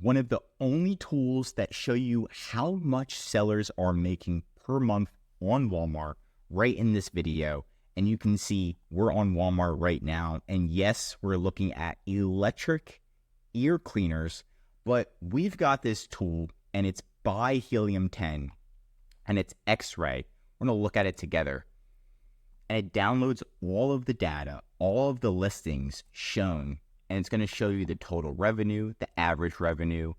one of the only tools that show you how much sellers are making per month on Walmart right in this video. And you can see we're on Walmart right now. And yes, we're looking at electric ear cleaners, but we've got this tool and it's by Helium 10 and it's Xray. We're going to look at it together. And it downloads all of the data, all of the listings shown, and it's going to show you the total revenue, the average revenue,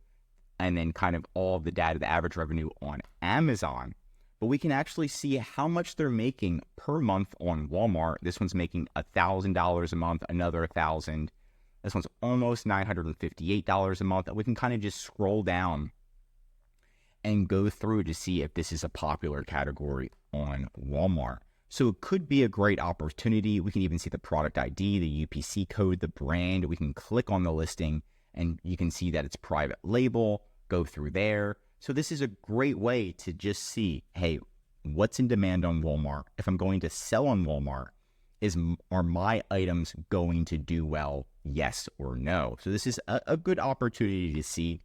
and then kind of all of the data, the average revenue on Amazon. But we can actually see how much they're making per month on Walmart. This one's making $1,000 a month, another $1,000. This one's almost $958 a month. And we can kind of just scroll down and go through to see if this is a popular category on Walmart. So it could be a great opportunity. We can even see the product ID, the UPC code, the brand. We can click on the listing and you can see that it's private label, go through there. So this is a great way to just see, hey, what's in demand on Walmart? If I'm going to sell on Walmart, are my items going to do well? Yes or no? So this is a good opportunity to see.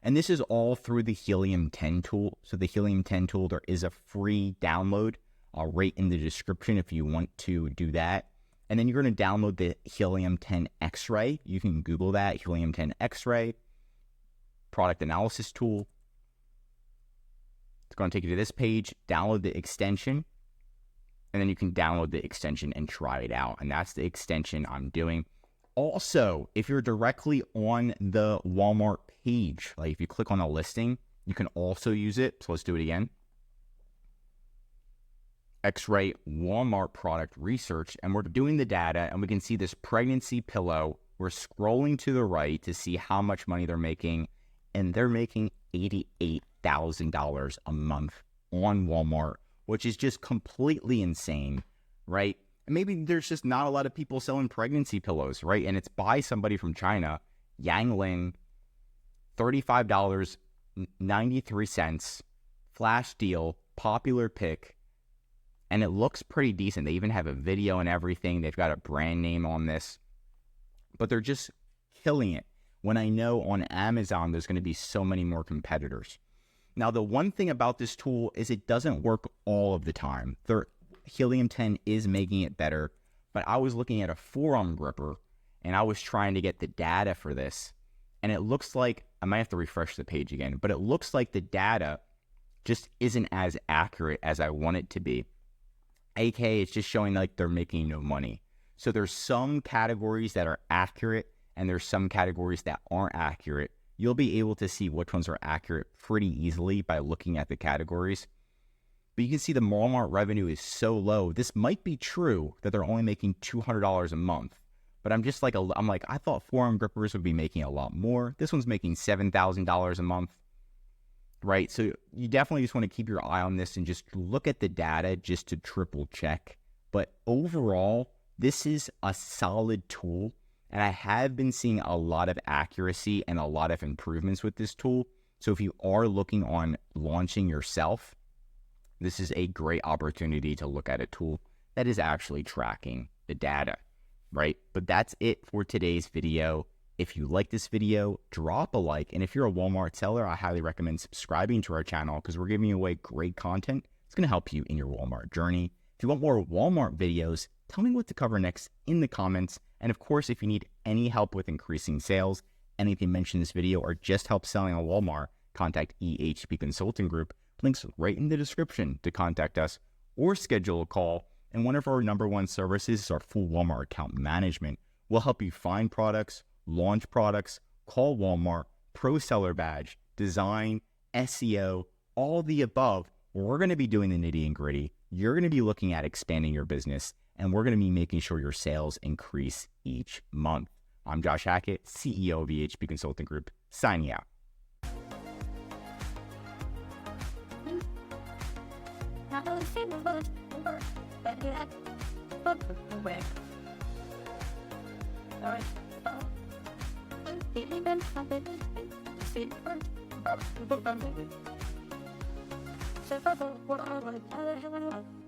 And this is all through the Helium 10 tool. So the Helium 10 tool, there is a free download right in the description if you want to do that. And then you're going to download the Helium 10 Xray. You can Google that, Helium 10 Xray, product analysis tool. It's going to take you to this page, download the extension, and then you can download the extension and try it out. And that's the extension I'm doing. Also, if you're directly on the Walmart page, like if you click on a listing, you can also use it. So let's do it again. Xray Walmart product research, and we're doing the data, and we can see this pregnancy pillow. We're scrolling to the right to see how much money they're making, and they're making $88,000 a month on Walmart, which is just completely insane, right? And maybe there's just not a lot of people selling pregnancy pillows, right? And it's by somebody from China, Yangling, $35.93, flash deal, popular pick. And it looks pretty decent. They even have a video and everything. They've got a brand name on this. But they're just killing it. When I know on Amazon, there's going to be so many more competitors. Now, the one thing about this tool is it doesn't work all of the time. Helium 10 is making it better. But I was looking at a forearm gripper, and I was trying to get the data for this. And it looks like, I might have to refresh the page again, but it looks like the data just isn't as accurate as I want it to be. AK, it's just showing like they're making no money. So there's some categories that are accurate and there's some categories that aren't accurate. You'll be able to see which ones are accurate pretty easily by looking at the categories. But you can see the Walmart revenue is so low. This might be true that they're only making $200 a month. But I'm just like, I thought forearm grippers would be making a lot more. This one's making $7,000 a month. Right, so you definitely just want to keep your eye on this and just look at the data just to triple check. But overall, this is a solid tool, and I have been seeing a lot of accuracy and a lot of improvements with this tool. So if you are looking on launching yourself, this is a great opportunity to look at a tool that is actually tracking the data, right? But that's it for today's video. If you like this video, drop a like. And if you're a Walmart seller, I highly recommend subscribing to our channel because we're giving away great content. It's going to help you in your Walmart journey. If you want more Walmart videos, tell me what to cover next in the comments. And of course, if you need any help with increasing sales, anything mentioned in this video, or just help selling on Walmart, contact EHP Consulting Group. Links right in the description to contact us or schedule a call. And one of our #1 services is our full Walmart account management. We'll help you find products, launch products, call Walmart, pro seller badge, design, SEO, all the above. We're going to be doing the nitty and gritty. You're going to be looking at expanding your business, and we're going to be making sure your sales increase each month. I'm Josh Hackett, CEO of EHP Consulting Group, signing out.